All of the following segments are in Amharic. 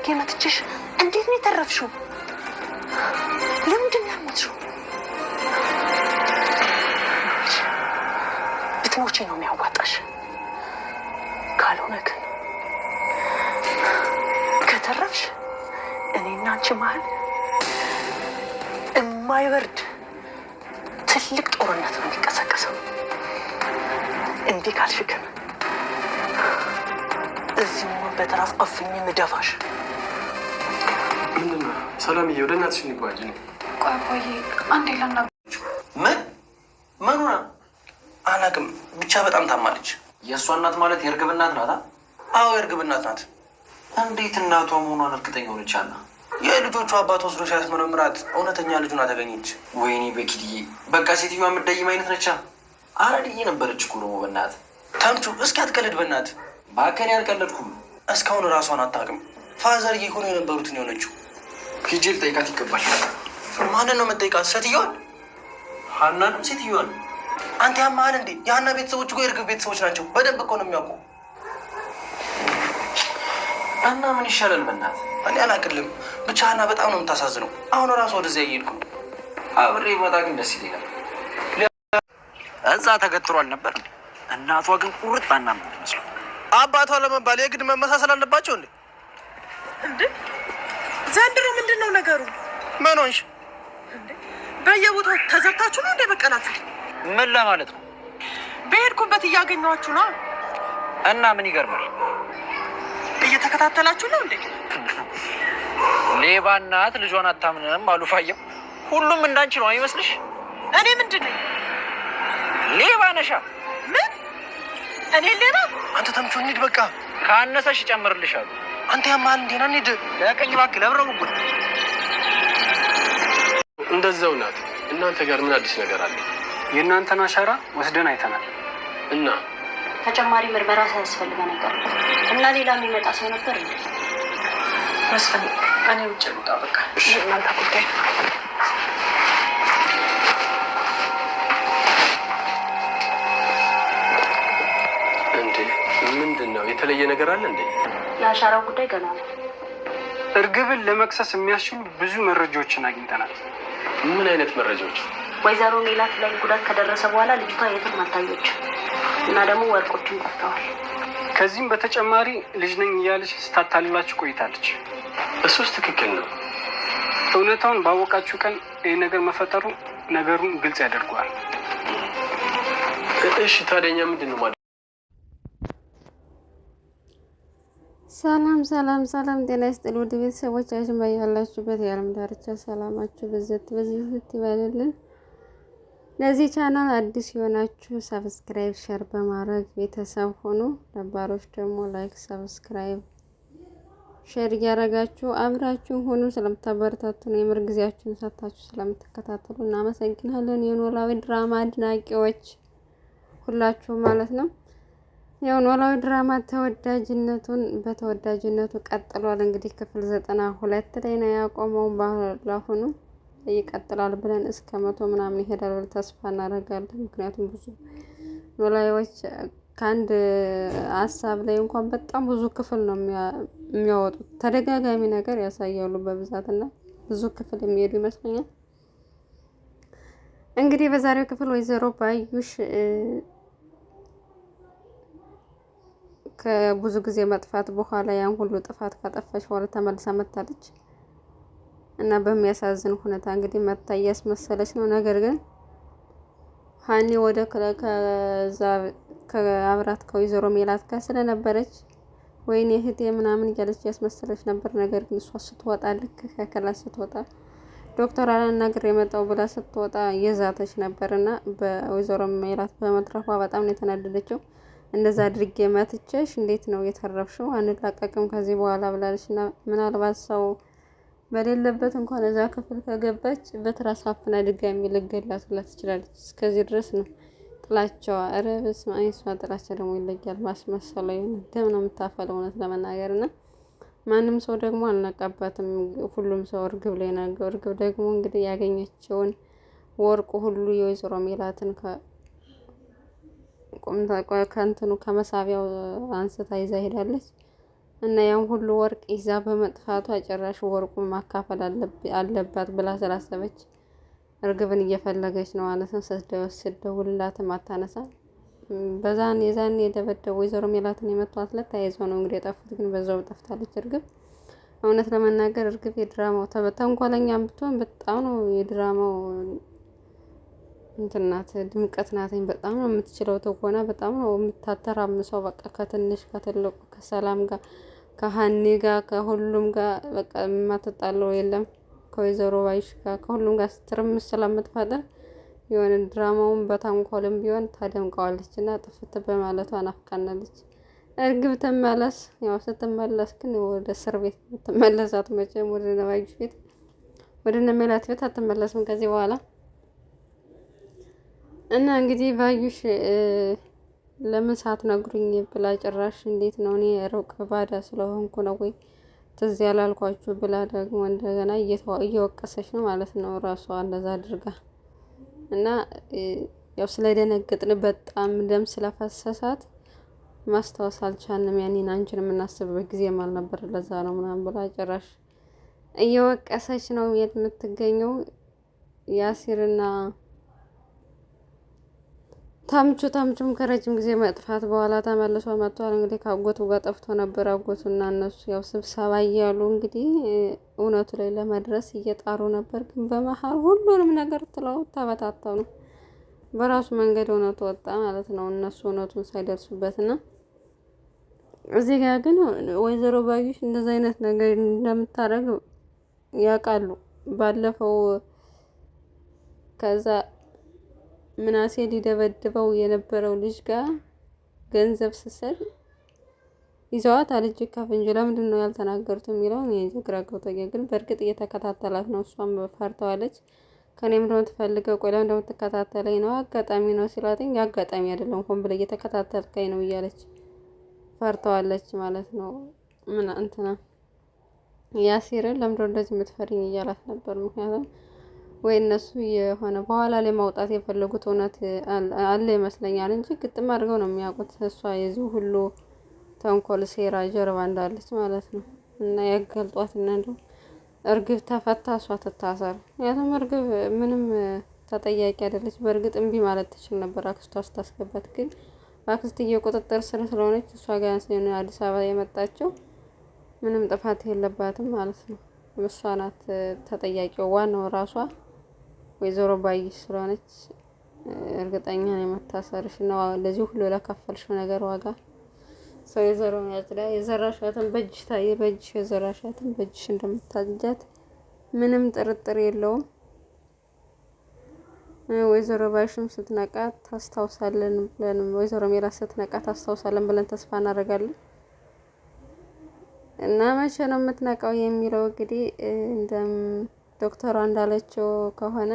አድርጌ መትችሽ እንዴት ነው የተረፍሽው? ለምንድን ነው ያልሞትሽው? ብትሞቺ ነው የሚያዋጣሽ። ካልሆነ ግን ከተረፍሽ እኔና አንቺ መሀል የማይበርድ ትልቅ ጦርነት ነው የሚቀሰቀሰው። እንዲህ ካልሽ ግን እዚህ ሆኖበት ራስ አፍኝ ምደፋሽ። ምንድን ነው ሰላምዬ? ወደ እናትሽ እንግባጅ። ቆይ አንዴ ላና ምን ሆና አላውቅም፣ ብቻ በጣም ታማለች። የእሷ እናት ማለት የእርግብ እናት ናት? አዎ የእርግብ እናት ናት። እንዴት እናቷ መሆኗን እርግጠኛ ሆነቻና? የልጆቹ አባት ወስዶ ሲያስመረምራት እውነተኛ ልጁን አተገኘች። ወይኔ በኪድዬ፣ በቃ ሴትዮዋ የምትደይም አይነት ነቻ። አረድዬ ነበረች እኮ ደግሞ። በእናት ተምቹ እስኪ አትቀልድ በእናት። ባከን ያልቀለድኩም። እስካሁን ራሷን አታውቅም። ፋዘርዬ ሆኖ የነበሩትን የሆነችው። ሂጅ ልጠይቃት ይገባል። ማንን ነው የምትጠይቃት? ሴትዮዋን? ሀናንም ሴትዮዋን? አንተ ያማሃል እንዴ? የሀና ቤተሰቦች እኮ የእርግብ ቤተሰቦች ናቸው። በደንብ እኮ ነው የሚያውቁ። እና ምን ይሻላል በእናት? እኔ አላቅልም። ብቻ ሀና በጣም ነው የምታሳዝነው። አሁን ራሱ ወደዚያ እየሄድኩ ነው። አብሬ መጣ ግን ደስ ይለኛል። እዛ ተገትሯል ነበር። እናቷ ግን ቁርጥ አና ነው የምትመስለው። አባቷ ለመባል የግድ መመሳሰል አለባቸው እንዴ? እንዴ ዘንድሮ ምንድን ነው ነገሩ? ምን ሆንሽ? በየቦታው ተዘርታችሁ ነው እንዴ በቀላችሁ? ምን ለማለት ነው? በሄድኩበት እያገኘኋችሁ ነው። እና ምን ይገርማል? እየተከታተላችሁ ነው እንዴ? ሌባ እናት ልጇን አታምንም አሉ ፋየው። ሁሉም እንዳንቺ ነው አይመስልሽ? እኔ ምንድን ነኝ? ሌባ ነሻ። ምን? እኔ ሌባ? አንተ ተምቹ እንሂድ በቃ። ካነሰሽ ይጨምርልሻሉ። አንተ ያማል እንዴ? ና እንሂድ። ለቀኝ እባክህ። ለብረው ጉድ እንደዛው ናት። እናንተ ጋር ምን አዲስ ነገር አለ? የእናንተን አሻራ ወስደን አይተናል እና ተጨማሪ ምርመራ ሳያስፈልገን ነገር እና ሌላ የሚመጣ ሰው ነበር እንዴ? መስፍን እኔ ውጭ ልውጣ በቃ። እናንተ ጉዳይ እንዴ ምንድን ነው? የተለየ ነገር አለ እንዴ? የአሻራው ጉዳይ ገና ነው። እርግብን ለመክሰስ የሚያስችሉ ብዙ መረጃዎችን አግኝተናል። ምን አይነት መረጃዎች? ወይዘሮ ሜላት ላይ ጉዳት ከደረሰ በኋላ ልጅቷ የትም አልታየችም እና ደግሞ ወርቆችን ጠፍተዋል። ከዚህም በተጨማሪ ልጅ ነኝ እያለች ስታታልላችሁ ቆይታለች። እሱስ ትክክል ነው። እውነታውን ባወቃችሁ ቀን ይህ ነገር መፈጠሩ ነገሩን ግልጽ ያደርገዋል። እሺ ታዲያ ምንድን ነው ማለት? ሰላም ሰላም ሰላም፣ ጤና ይስጥልኝ ውድ ቤተሰቦቻችን፣ ባያላችሁበት የዓለም ዳርቻ ሰላማችሁ ብዝት ይበልልን። ለዚህ ቻናል አዲስ የሆናችሁ ሰብስክራይብ፣ ሼር በማድረግ ቤተሰብ ሆኑ። ነባሮች ደግሞ ላይክ፣ ሰብስክራይብ፣ ሼር እያደረጋችሁ አብራችሁ ሆኑ። ስለምታበረታቱን የምር ጊዜያችሁን ሰጥታችሁ ስለምትከታተሉ እናመሰግናለን። የኖላዊ ድራማ አድናቂዎች ሁላችሁ ማለት ነው። ያው ኖላዊ ድራማ በተወዳጅነቱ ቀጥሏል። እንግዲህ ክፍል 92 ላይ ነው ያቆመው። ባላሁኑ ይቀጥላል ብለን እስከ 100 ምናምን ይሄዳል ብለን ተስፋ እናደርጋለን። ምክንያቱም ብዙ ኖላዊዎች ከአንድ ሀሳብ ላይ እንኳን በጣም ብዙ ክፍል ነው የሚያወጡት። ተደጋጋሚ ነገር ያሳያሉ በብዛትና ብዙ ክፍል የሚሄዱ ይመስለኛል። እንግዲህ በዛሬው ክፍል ወይዘሮ ባዩሽ ከብዙ ጊዜ መጥፋት በኋላ ያን ሁሉ ጥፋት ካጠፋች በኋላ ተመልሳ መታለች እና በሚያሳዝን ሁኔታ እንግዲህ መታ እያስመሰለች ነው። ነገር ግን ሀኒ ወደ ከዛ ከአብራት ከወይዘሮ ሜላት ጋር ስለነበረች ወይኔ እህቴ ምናምን እያለች ያስመሰለች ነበር። ነገር ግን እሷ ስትወጣ ልክ ከክላስ ስትወጣ ዶክተር አላናግር የመጣው ብላ ስትወጣ የዛተች ነበርና በወይዘሮ ሜላት በመትረፏ በጣም ነው የተናደደችው። እንደዛ አድርጌ መትቸሽ እንዴት ነው የተረፍሽው? አንላቀቅም ከዚህ በኋላ ብላለችና ምናልባት ሰው በሌለበት እንኳን እዛ ክፍል ከገባች በትራስ አፍና ድጋሚ ልገላት ትችላለች። እስከዚህ ድረስ ነው ጥላቻዋ። ኧረ በስመ አብ! እሷ ጥላቻ ደግሞ ይለያል። ማስመሰል ይሁን ደም ነው የምታፈለው እውነት ለመናገርና ማንም ሰው ደግሞ አልነቃባትም። ሁሉም ሰው እርግብ ላይ ነው። እርግብ ደግሞ እንግዲህ ያገኘችውን ወርቁ ሁሉ የወይዘሮ ሜላትን ከእንትኑ ከመሳቢያው አንስታ ይዛ ሄዳለች። እና ያን ሁሉ ወርቅ ይዛ በመጥፋቷ ጭራሽ ወርቁን ማካፈል አለባት ብላ ስላሰበች እርግብን እየፈለገች ነው ማለት ነው። ስትደውልላትም አታነሳም። የዛን የደበደቡ ወይዘሮ ሜላትን የመቷት ዕለት ተያይዘው ነው እንግዲህ የጠፉት። ግን በዛው ጠፍታለች እርግብ። እውነት ለመናገር እርግብ የድራማው ተንኮለኛም ብትሆን በጣም ነው የድራማው እንትን ናት፣ ድምቀት ናትኝ። በጣም ነው የምትችለው ትወና፣ በጣም ነው የምታተራምሰው። በቃ ከትንሽ ከትልቁ ከሰላም ጋር ከሀኒ ጋር ከሁሉም ጋር በቃ የማትጣለው የለም። ከወይዘሮ ባዩሽ ጋር ከሁሉም ጋር ስትርምስ ስለምትፈጥር የሆነ ድራማውን በተንኮልም ቢሆን ታደምቀዋለች እና ጥፍት በማለቷ ናፍቃናለች። እርግብ ትመለስ። ያው ስትመለስ ግን ወደ እስር ቤት ትመለሳት መቼም ወደ ባዩሽ ቤት ወደ ሜላት ቤት አትመለስም ከዚህ በኋላ። እና እንግዲህ ባዩሽ ለምን ሳትነግሩኝ ብላ ጭራሽ እንዴት ነው እኔ ሩቅ ባዳ ስለሆንኩ ነው ወይ ትዝ ያላልኳችሁ ብላ ደግሞ እንደገና እየወቀሰች ነው ማለት ነው ራሷ እንደዛ አድርጋ። እና ያው ስለደነገጥን በጣም ደም ስለፈሰሳት ማስታወስ አልቻልንም። ያኔን አንቺን የምናስብበት ጊዜም አልነበር፣ ለዛ ነው ምናምን ብላ ጭራሽ እየወቀሰች ነው የምትገኘው። ያሲርና ታምቹም ከረጅም ጊዜ መጥፋት በኋላ ተመልሶ መጥቷል። እንግዲህ ከአጎቱ ጋር ጠፍቶ ነበር። አጎቱና እነሱ ያው ስብሰባ እያሉ እንግዲህ እውነቱ ላይ ለመድረስ እየጣሩ ነበር። ግን በመሀል ሁሉንም ነገር ጥለው ተበታተኑ። በራሱ መንገድ እውነቱ ወጣ ማለት ነው፣ እነሱ እውነቱን ሳይደርሱበትና እዚህ ጋር ግን ወይዘሮ ባዩሽ እንደዚህ አይነት ነገር እንደምታደርግ ያውቃሉ። ባለፈው ከዛ ምናሴ ሊደበድበው የነበረው ልጅ ጋር ገንዘብ ስሰል ይዘዋት አልጅ ካፍንጅ ለምንድን ነው ያልተናገሩት የሚለው እኔ ግራ ገብቶኛል። ግን በእርግጥ እየተከታተላት ነው፣ እሷም ፈርተዋለች። ከኔም ደግሞ ትፈልገው ቆይ ለምን እንደምትከታተለኝ ነው አጋጣሚ ነው ሲላትኝ አጋጣሚ አይደለም ሆን ብለ እየተከታተልከኝ ነው እያለች ፈርተዋለች ማለት ነው። ምን እንትና ያሲርን ለምንድን እንደዚህ የምትፈሪኝ እያላት ነበር። ምክንያቱም ወይ እነሱ የሆነ በኋላ ላይ ማውጣት የፈለጉት እውነት አለ ይመስለኛል እንጂ ግጥም አድርገው ነው የሚያውቁት እሷ የዚህ ሁሉ ተንኮል ሴራ ጀርባ እንዳለች ማለት ነው። እና ያገልጧት እና እንደው እርግብ ተፈታ እሷ ትታሰር። ምክንያቱም እርግብ ምንም ተጠያቂ አይደለች። በእርግጥ እምቢ ማለት ትችል ነበር አክስቷ ስታስገባት፣ ግን በአክስትዬ ቁጥጥር ስር ስለሆነች እሷ ጋር አዲስ አበባ የመጣችው ምንም ጥፋት የለባትም ማለት ነው። እሷ ናት ተጠያቂው። ዋናው ራሷ ወይዘሮ ባዩሽ ስለሆነች እርግጠኛ ነኝ መታሰርሽ ነው ለዚህ ሁሉ ለከፈልሽው ነገር ዋጋ ሰው የዘራውን ያጭዳል። የዘራሻትን በእጅሽ ታየ፣ በእጅሽ የዘራሻትን በእጅሽ እንደምታጭጃት ምንም ጥርጥር የለውም። ወይዘሮ ባዩሽም ስትነቃ ታስታውሳለን ብለን ወይዘሮ ሜላት ስትነቃ ታስታውሳለን ብለን ተስፋ እናደርጋለን። እና መቼ ነው የምትነቃው የሚለው እንግዲህ እንደም ዶክተሯ እንዳለችው ከሆነ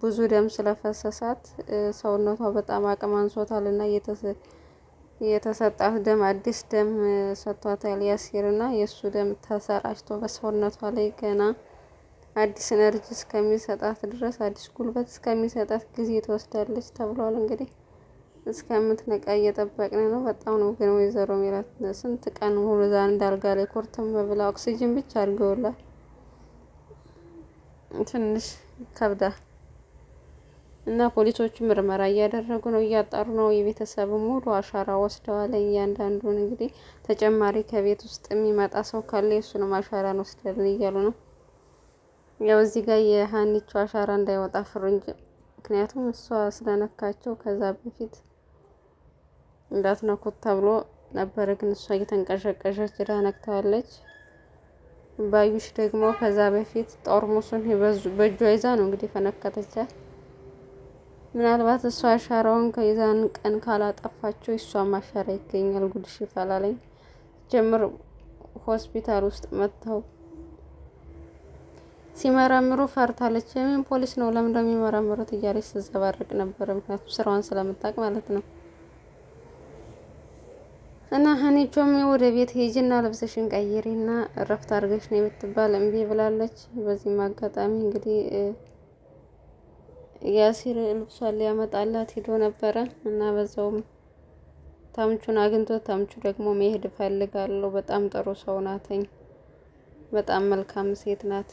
ብዙ ደም ስለፈሰሳት ሰውነቷ በጣም አቅም አንሶታል እና የተሰጣት ደም አዲስ ደም ሰጥቷታል ያሲር እና የእሱ ደም ተሰራጭቶ በሰውነቷ ላይ ገና አዲስ ኤነርጂ እስከሚሰጣት ድረስ አዲስ ጉልበት እስከሚሰጣት ጊዜ ትወስዳለች ተብሏል። እንግዲህ እስከምትነቃ እየጠበቅን ነው። በጣም ነው ግን ወይዘሮ ሜላት ስንት ቀን ሙሉ እዛ እንዳልጋ ላይ ኮርተም ብላ ኦክሲጅን ብቻ አድርገውላት ትንሽ ከብዳ እና ፖሊሶቹ ምርመራ እያደረጉ ነው፣ እያጣሩ ነው። የቤተሰብ ሙሉ አሻራ ወስደዋል። እያንዳንዱን እንግዲህ ተጨማሪ ከቤት ውስጥ የሚመጣ ሰው ካለ የእሱንም አሻራ እንወስዳለን እያሉ ነው። ያው እዚህ ጋር የሀኒቹ አሻራ እንዳይወጣ ፍሩ እንጂ ምክንያቱም እሷ ስለነካቸው ከዛ በፊት እንዳትነኩት ተብሎ ነበር። ግን እሷ እየተንቀሸቀሸች ዳ ነክተዋለች። ባዩሽ ደግሞ ከዛ በፊት ጠርሙሱን በእጇ ይዛ ነው እንግዲህ ፈነከተቻት። ምናልባት እሷ አሻራውን ከይዛን ቀን ካላጠፋቸው እሷም አሻራ ይገኛል። ጉድሽ ይፈላልኝ ጀምር ሆስፒታል ውስጥ መጥተው ሲመረምሩ ፈርታለች። የምን ፖሊስ ነው ለምን እንደሚመረምሩት እያለች ስትዘባርቅ ነበር። ምክንያቱም ስራዋን ስለምታውቅ ማለት ነው። እና ሀኒቾም ወደ ቤት ሄጂና ልብስሽን ቀይሪና እረፍት አድርገሽ ነው የምትባል እምቢ ብላለች። በዚህም አጋጣሚ እንግዲህ ያሲር ልብሷን ሊያመጣላት ሄዶ ነበረ እና በዛውም ተምቹን አግኝቶ ተምቹ ደግሞ መሄድ እፈልጋለሁ፣ በጣም ጥሩ ሰው ናትኝ፣ በጣም መልካም ሴት ናት።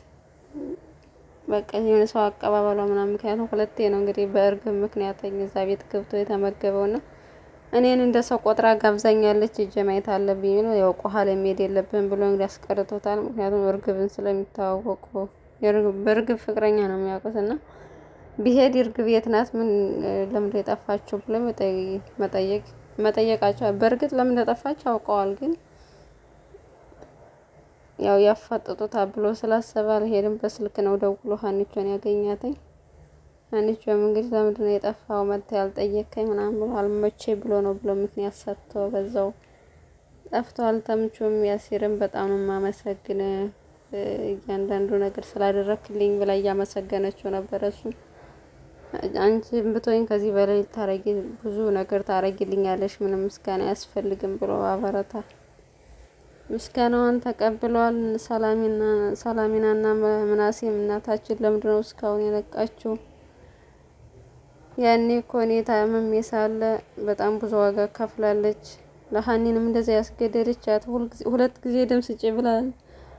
በቃ የሆነ ሰው አቀባበሏ ምናምን ምክንያቱም ሁለቴ ነው እንግዲህ በእርግብ ምክንያት እዛ ቤት ገብቶ የተመገበውና እኔን እንደ ሰው ቆጥራ ጋብዛኛለች እጄ ማየት አለብኝ ብሎ ያው ቆሃለ የሚሄድ የለብን ብሎ እንግዲህ አስቀርቶታል። ምክንያቱም እርግብን ስለሚታወቁ በእርግብ ፍቅረኛ ነው የሚያውቁትና ቢሄድ እርግብ የት ናት ምን ለምን የጠፋችው ብሎ መጠየቃቸው በእርግጥ ለምን እንደጠፋች አውቀዋል። ግን ያው ያፋጥጡታል ብሎ ስላሰበ አልሄድም። በስልክ ነው ደውሎ ሀኒቾን ያገኛተኝ። ሀኒቾም እንግዲህ ለምንድን ነው የጠፋው መጥተህ ያልጠየከኝ ምናምን ብሎ አልመቼ ብሎ ነው ብሎ ምክንያት ሰጥቶ በዛው ጠፍቷል። ተምቹም ያሲርም በጣም ነው የማመሰግን እያንዳንዱ ነገር ስላደረክልኝ ብላ እያመሰገነችው ነበር። እሱ አንቺ ብትወኝ ከዚህ በላይ ታረጊ ብዙ ነገር ታረጊልኛለሽ፣ ምንም ምስጋና አያስፈልግም ብሎ አበረታ። ምስጋናዋን ተቀብሏል። ሰላሚናና ምናሴም እናታችን ለምንድን ነው እስካሁን የነቃችው? ያኔ እኮ እኔ ታምሜ ሳለ በጣም ብዙ ዋጋ ከፍላለች። ለሀኒንም እንደዛ ያስገደደቻት ሁለት ጊዜ ደም ስጪ ብላል።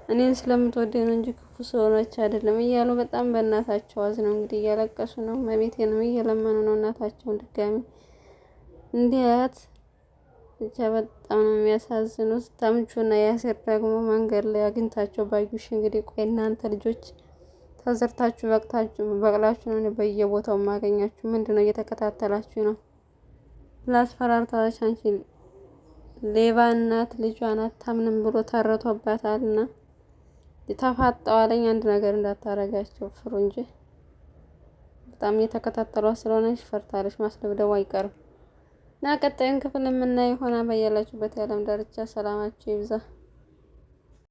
እኔን ስለምትወደኝ ነው እንጂ ክፉ ሰውነች አይደለም እያሉ በጣም በእናታቸው አዝነው እንግዲህ እያለቀሱ ነው። መቤቴንም እየለመኑ ነው እናታቸውን ድጋሚ እንዲያት። ብቻ በጣም ነው የሚያሳዝኑት። ተምቹና ያሲር ደግሞ መንገድ ላይ አግኝታቸው ባዩሽ እንግዲህ ቆይ እናንተ ልጆች ተዘርታችሁ በቅላችሁ ነው በየቦታው ማገኛችሁ፣ ምንድነው እየተከታተላችሁ ነው? ላስፈራርታች አንቺ ሌባ እናት ልጇን አታምንም ብሎ ተረቶባታልና ተፋጠዋለኝ። አንድ ነገር እንዳታረጋቸው ፍሩ እንጂ በጣም እየተከታተሏት ስለሆነች ፈርታለች። ማስደብደቡ አይቀርም እና ቀጣዩን ክፍል የምናየው ሆና በያላችሁበት የዓለም ዳርቻ ሰላማችሁ ይብዛ።